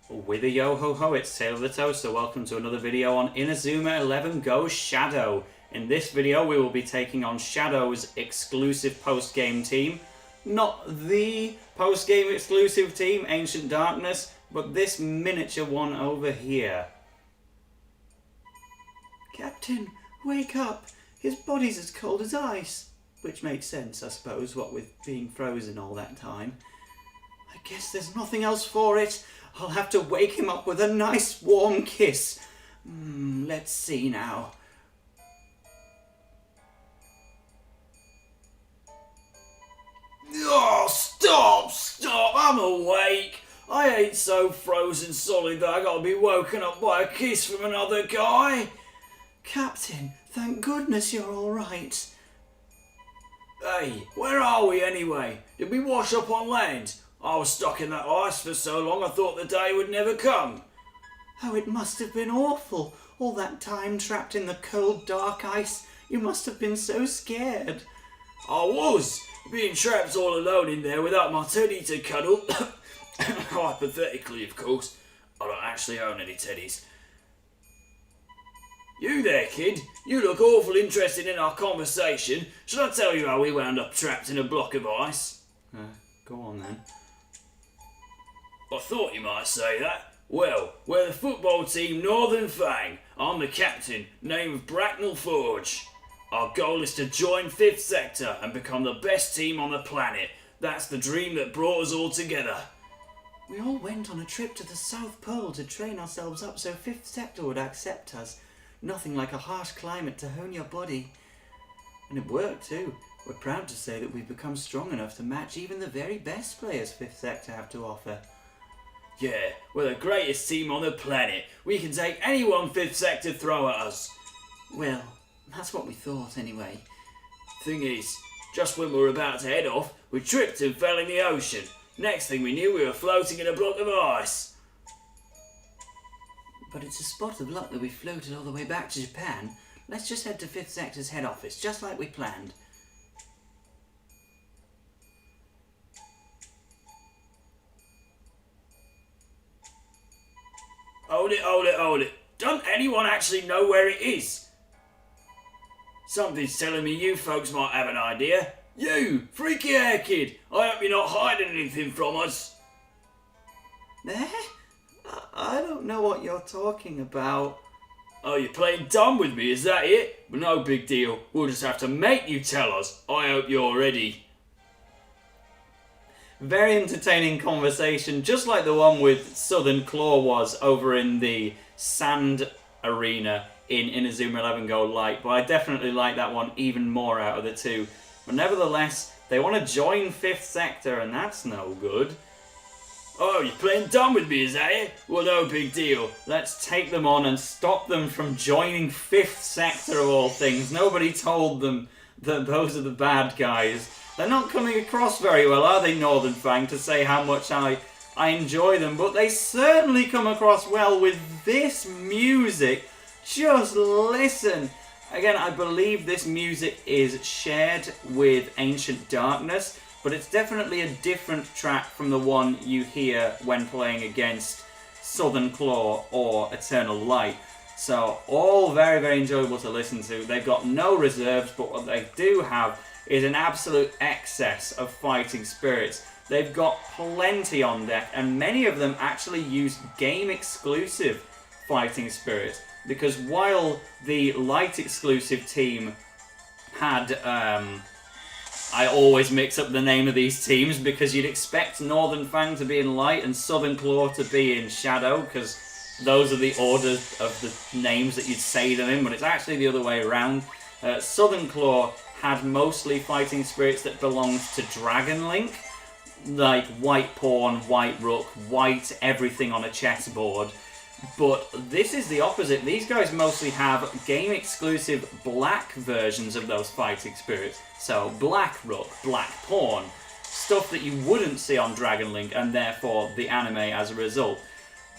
With a yo-ho-ho, it's TaleOfTheToaster. Welcome to another video on Inazuma 11 GO Shadow. In this video we will be taking on Shadow's exclusive post-game team. Not the post-game exclusive team, Ancient Darkness, but this miniature one over here. Captain, wake up! His body's as cold as ice. Which makes sense, I suppose, what with being frozen all that time. I guess there's nothing else for it. I'll have to wake him up with a nice warm kiss. Let's see now. Oh, stop! I'm awake. I ain't so frozen solid that I gotta be woken up by a kiss from another guy. Captain, thank goodness you're alright. Hey, where are we anyway? Did we wash up on land? I was stuck in that ice for so long I thought the day would never come. Oh, it must have been awful. All that time trapped in the cold, dark ice. You must have been so scared. I was. Being trapped all alone in there without my teddy to cuddle. Hypothetically, of course. I don't actually own any teddies. You there, kid. You look awful interested in our conversation. Should I tell you how we wound up trapped in a block of ice? Go on then. I thought you might say that. Well, we're the football team Northern Fang. I'm the captain, name of Bracknell Forge. Our goal is to join 5th Sector and become the best team on the planet. That's the dream that brought us all together. We all went on a trip to the South Pole to train ourselves up so 5th Sector would accept us. Nothing like a harsh climate to hone your body. And it worked too. We're proud to say that we've become strong enough to match even the very best players 5th Sector have to offer. Yeah, we're the greatest team on the planet. We can take anyone 5th Sector throw at us. Well, that's what we thought anyway. Thing is, just when we were about to head off, we tripped and fell in the ocean. Next thing we knew, we were floating in a block of ice. But it's a spot of luck that we floated all the way back to Japan. Let's just head to 5th Sector's head office, just like we planned. Hold it. Don't anyone actually know where it is? Something's telling me you folks might have an idea. You, freaky hair kid, I hope you're not hiding anything from us. I don't know what you're talking about. Oh, you're playing dumb with me, is that it? Well, no big deal. We'll just have to make you tell us. I hope you're ready. Very entertaining conversation, just like the one with Southern Claw was over in the sand arena in Inazuma 11 GO Light, but I definitely like that one even more out of the two. But nevertheless, they want to join 5th Sector, and that's no good. Oh, you're playing dumb with me, is that it? Well, no big deal. Let's take them on and stop them from joining 5th Sector of all things. Nobody told them that those are the bad guys. They're not coming across very well, are they, Northern Fang, to say how much I enjoy them, but they certainly come across well with this music. Just listen. Again, I believe this music is shared with Ancient Darkness, but it's definitely a different track from the one you hear when playing against Southern Claw or Eternal Light. So, all very, very enjoyable to listen to. They've got no reserves, but what they do have is an absolute excess of fighting spirits. They've got plenty on deck, and many of them actually use game-exclusive fighting spirits. Because while the Light exclusive team had, I always mix up the name of these teams because you'd expect Northern Fang to be in Light and Southern Claw to be in Shadow, because those are the order of the names that you'd say them in, but it's actually the other way around. Southern Claw had mostly fighting spirits that belonged to Dragon Link, like White Pawn, White Rook, White everything on a chessboard. But this is the opposite. These guys mostly have game-exclusive black versions of those fighting spirits. So Black Rook, Black Pawn, stuff that you wouldn't see on Dragon Link, and therefore the anime as a result.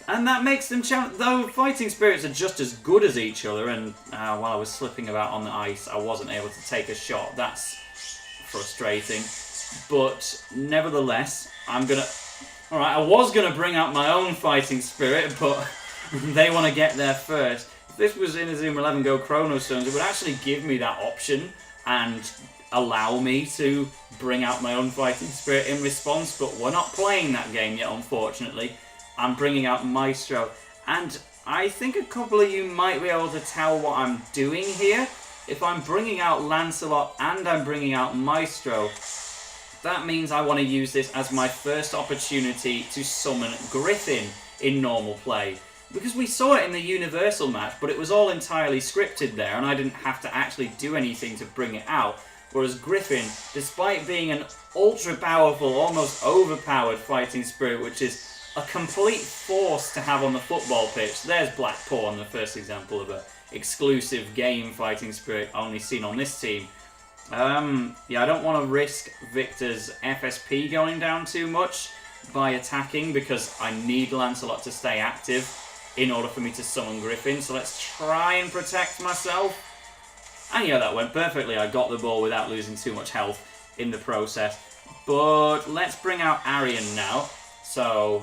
And that makes them challenge. Though fighting spirits are just as good as each other, and while I was slipping about on the ice, I wasn't able to take a shot. That's frustrating. But nevertheless, I'm gonna Alright, I was going to bring out my own fighting spirit, but they want to get there first. If this was Inazuma 11 GO Chrono Stones, it would actually give me that option and allow me to bring out my own fighting spirit in response, but we're not playing that game yet, unfortunately. I'm bringing out Maestro, and I think a couple of you might be able to tell what I'm doing here. If I'm bringing out Lancelot and I'm bringing out Maestro, that means I want to use this as my first opportunity to summon Griffin in normal play. Because we saw it in the Universal match, but it was all entirely scripted there, and I didn't have to actually do anything to bring it out. Whereas Griffin, despite being an ultra-powerful, almost overpowered fighting spirit, which is a complete force to have on the football pitch. There's Black Pawn, the first example of an exclusive game fighting spirit only seen on this team. Yeah, I don't want to risk Victor's FSP going down too much by attacking, because I need Lancelot to stay active in order for me to summon Griffin. So let's try and protect myself. And yeah, that went perfectly. I got the ball without losing too much health in the process. But let's bring out Arion now. So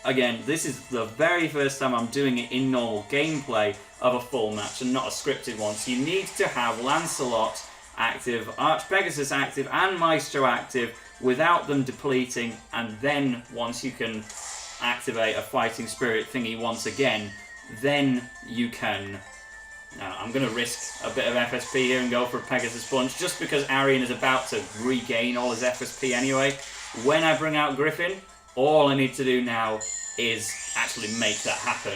again, this is the very first time I'm doing it in normal gameplay of a full match and not a scripted one. So you need to have Lancelot active, Archpegasus active, and Maestro active without them depleting, and then once you can activate a fighting spirit thingy once again, then you can... I'm going to risk a bit of FSP here and go for a Pegasus Punch, just because Arion is about to regain all his FSP anyway. When I bring out Griffin, all I need to do now is actually make that happen.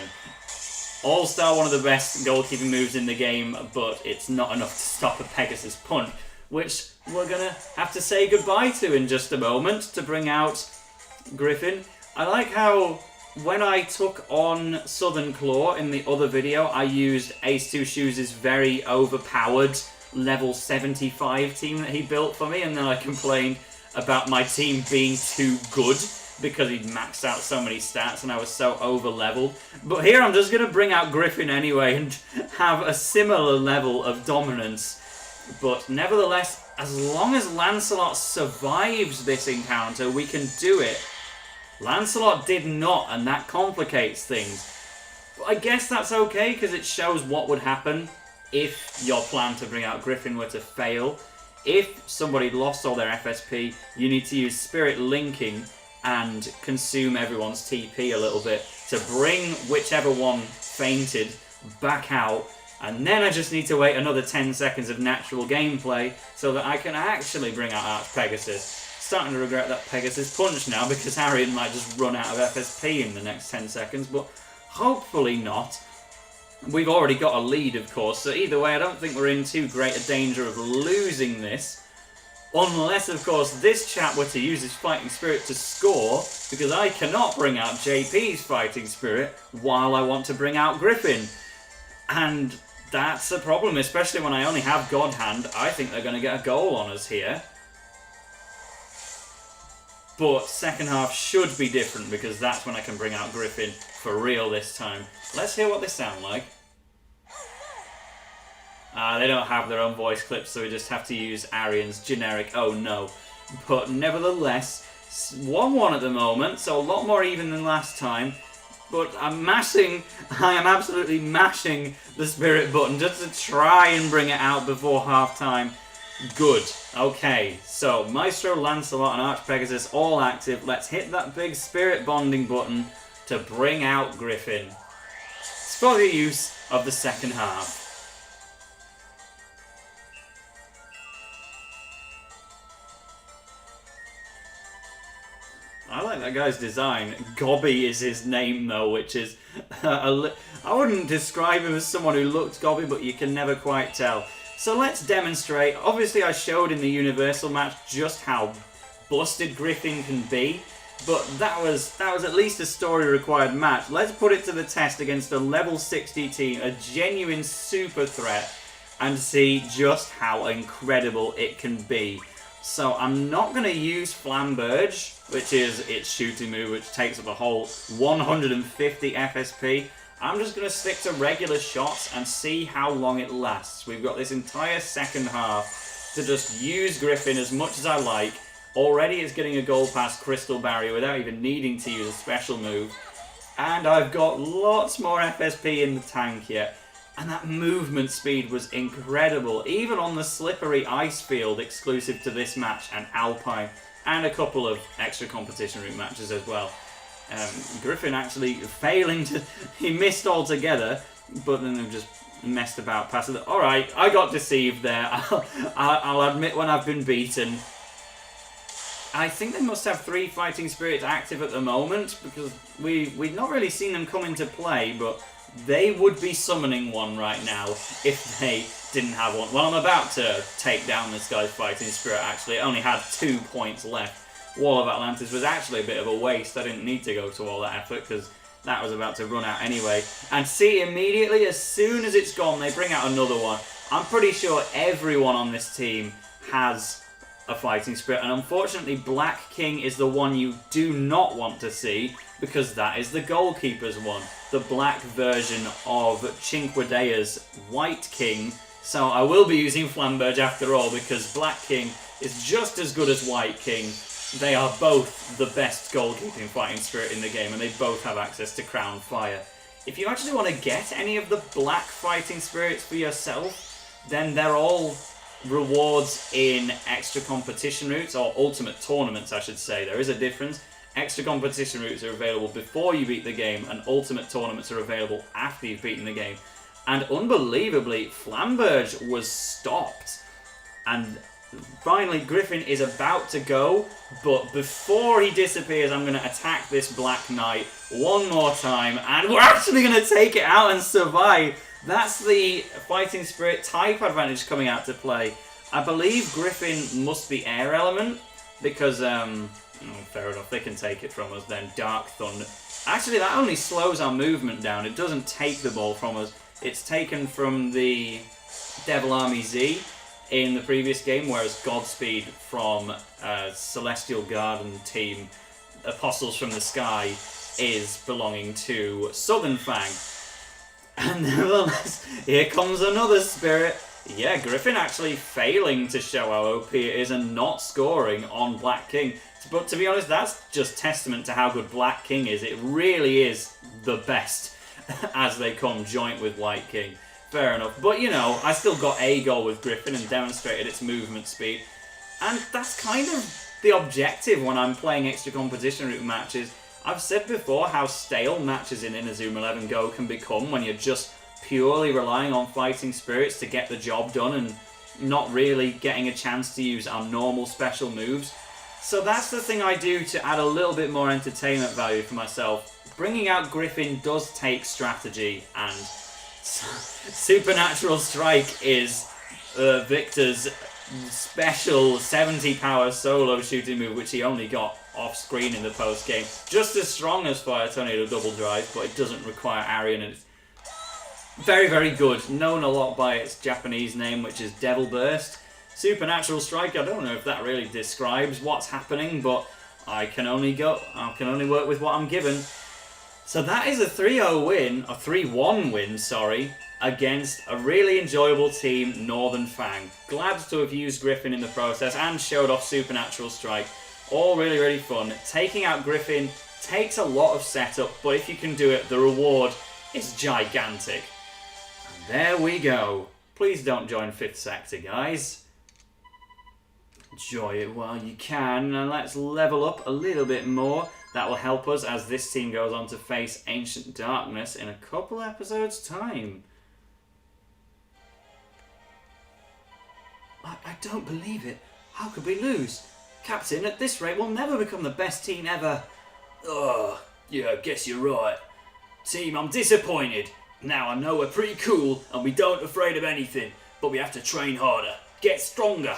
All-Star, one of the best goalkeeping moves in the game, but it's not enough to stop a Pegasus Punch, which we're going to have to say goodbye to in just a moment to bring out Griffin. I like how when I took on Southern Claw in the other video, I used Ace 2 Shoes' very overpowered level 75 team that he built for me, and then I complained about my team being too good because he'd maxed out so many stats and I was so over-leveled. But here I'm just going to bring out Griffin anyway and have a similar level of dominance. But nevertheless, as long as Lancelot survives this encounter, we can do it. Lancelot did not, and that complicates things. But I guess that's okay, because it shows what would happen if your plan to bring out Griffin were to fail. If somebody lost all their FSP, you need to use Spirit Linking and consume everyone's TP a little bit to bring whichever one fainted back out, and then I just need to wait another 10 seconds of natural gameplay so that I can actually bring out Archpegasus. Starting to regret that Pegasus Punch now, because Arion might just run out of FSP in the next 10 seconds, but hopefully not. We've already got a lead, of course, so either way I don't think we're in too great a danger of losing this. Unless, of course, this chap were to use his fighting spirit to score, because I cannot bring out JP's fighting spirit while I want to bring out Griffin. And that's a problem, especially when I only have God Hand. I think they're going to get a goal on us here. But second half should be different, because that's when I can bring out Griffin for real this time. Let's hear what they sound like. They don't have their own voice clips, so we just have to use Arion's generic "oh no." But nevertheless, 1-1 at the moment, so a lot more even than last time. But I am absolutely mashing the spirit button just to try and bring it out before half time. Good. Okay, so Maestro, Lancelot, and Archpegasus all active. Let's hit that big spirit bonding button to bring out Griffin. It's for the use of the second half. I like that guy's design. Gobby is his name though, which is... I wouldn't describe him as someone who looked gobby, but you can never quite tell. So let's demonstrate. Obviously I showed in the Universal match just how busted Griffin can be, but that was at least a story required match. Let's put it to the test against a level 60 team, a genuine super threat, and see just how incredible it can be. So I'm not going to use Flamberge, which is its shooting move, which takes up a whole 150 FSP. I'm just going to stick to regular shots and see how long it lasts. We've got this entire second half to just use Griffin as much as I like Already it's getting a goal past Crystal Barrier without even needing to use a special move. And I've got lots more FSP in the tank yet. And that movement speed was incredible, even on the slippery ice field exclusive to this match and Alpine, and a couple of extra competition route matches as well. Griffin actually failing to... He missed altogether, but then they've just messed about past it. Alright, I got deceived there. I'll admit when I've been beaten. I think they must have 3 fighting spirits active at the moment, because we've not really seen them come into play, but they would be summoning one right now if they didn't have one. Well, I'm about to take down this guy's fighting spirit, actually. It only had 2 points left. Wall of Atlantis was actually a bit of a waste. I didn't need to go to all that effort, because that was about to run out anyway. And see, immediately, as soon as it's gone, they bring out another one. I'm pretty sure everyone on this team has a fighting spirit, and unfortunately Black King is the one you do not want to see, because that is the goalkeeper's one, the black version of Chinquedea's White King. So I will be using Flamberge after all, because Black King is just as good as White King. They are both the best goalkeeping fighting spirit in the game, and they both have access to Crown Fire. If you actually want to get any of the black fighting spirits for yourself, then they're all rewards in extra competition routes, or ultimate tournaments I should say. There is a difference. Extra competition routes are available before you beat the game, and ultimate tournaments are available after you've beaten the game. And unbelievably, Flamberge was stopped. And finally, Griffin is about to go, but before he disappears, I'm going to attack this Black Knight one more time, and we're actually going to take it out and survive. That's the fighting spirit type advantage coming out to play. I believe Griffin must be air element, because, fair enough, they can take it from us then. Dark Thunder. Actually, that only slows our movement down. It doesn't take the ball from us. It's taken from the Devil Army Z in the previous game, whereas Godspeed from Celestial Garden team, Apostles from the Sky, is belonging to Southern Fang. And nevertheless, here comes another spirit. Yeah, Griffin actually failing to show how OP it is and not scoring on Black King. But to be honest, that's just testament to how good Black King is. It really is the best as they come joint with White King. Fair enough. But, you know, I still got a goal with Griffin and demonstrated its movement speed. And that's kind of the objective when I'm playing extra competition route matches. I've said before how stale matches in Inazuma 11 GO can become when you're just purely relying on fighting spirits to get the job done and not really getting a chance to use our normal special moves. So that's the thing I do to add a little bit more entertainment value for myself. Bringing out Griffin does take strategy, and Supernatural Strike is Victor's special 70 power solo shooting move, which he only got off screen in the post game. Just as strong as Fire Tornado Double Drive, but it doesn't require Arion, and it's very, very good. Known a lot by its Japanese name, which is Devil Burst. Supernatural Strike, I don't know if that really describes what's happening, but I can only work with what I'm given. So that is a 3-0 win, a 3-1 win, sorry, against a really enjoyable team, Northern Fang. Glad to have used Griffin in the process and showed off Supernatural Strike. All really, really fun. Taking out Griffin takes a lot of setup, but if you can do it, the reward is gigantic. And there we go. Please don't join 5th Sector, guys. Enjoy it while you can, and let's level up a little bit more. That will help us as this team goes on to face Ancient Darkness in a couple episodes' time. I don't believe it. How could we lose? Captain, at this rate, we'll never become the best team ever. Ugh, yeah, I guess you're right. Team, I'm disappointed. Now I know we're pretty cool and we don't afraid of anything, but we have to train harder, get stronger.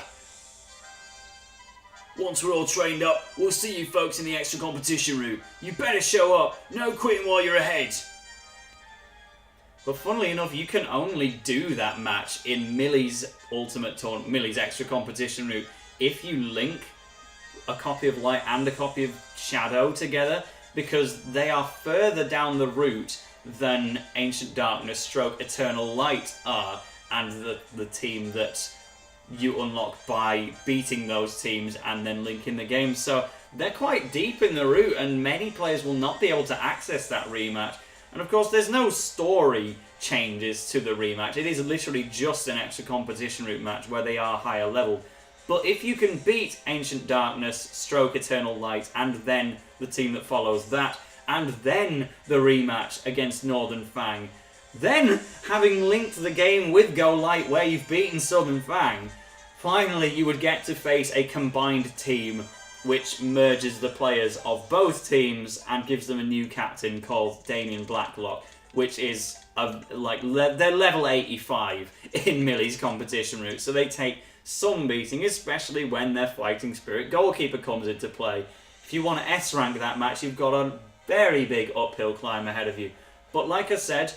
Once we're all trained up, we'll see you folks in the extra competition route. You better show up, no quitting while you're ahead. But funnily enough, you can only do that match in Millie's Millie's extra competition route if you link a copy of Light and a copy of Shadow together, because they are further down the route than Ancient Darkness / Eternal Light are, and the team that you unlock by beating those teams and then linking the game. So they're quite deep in the route, and many players will not be able to access that rematch. And of course, there's no story changes to the rematch. It is literally just an extra competition route match where they are higher level. But if you can beat Ancient Darkness, Stroke Eternal Light, and then the team that follows that, and then the rematch against Northern Fang, then having linked the game with Go Light where you've beaten Southern Fang, finally you would get to face a combined team which merges the players of both teams and gives them a new captain called Damien Blacklock, which is they're level 85 in Millie's competition route, so they take some beating, especially when their Fighting Spirit goalkeeper comes into play. If you want to S-rank that match, you've got a very big uphill climb ahead of you. But like I said,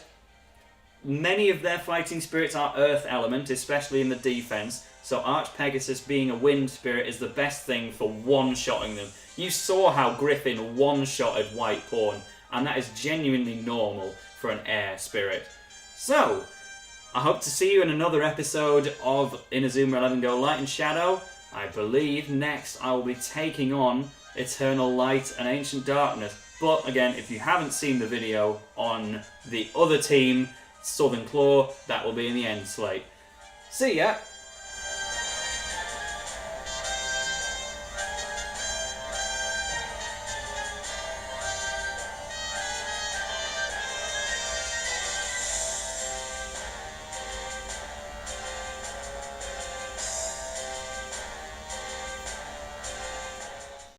many of their Fighting Spirits are Earth element, especially in the defense, so Arch Pegasus being a Wind Spirit is the best thing for one-shotting them. You saw how Griffin one-shotted White Pawn, and that is genuinely normal for an Air Spirit. So, I hope to see you in another episode of Inazuma 11 GO Light and Shadow. I believe next I will be taking on Eternal Light and Ancient Darkness. But again, if you haven't seen the video on the other team, Southern Claw, that will be in the end slate. See ya!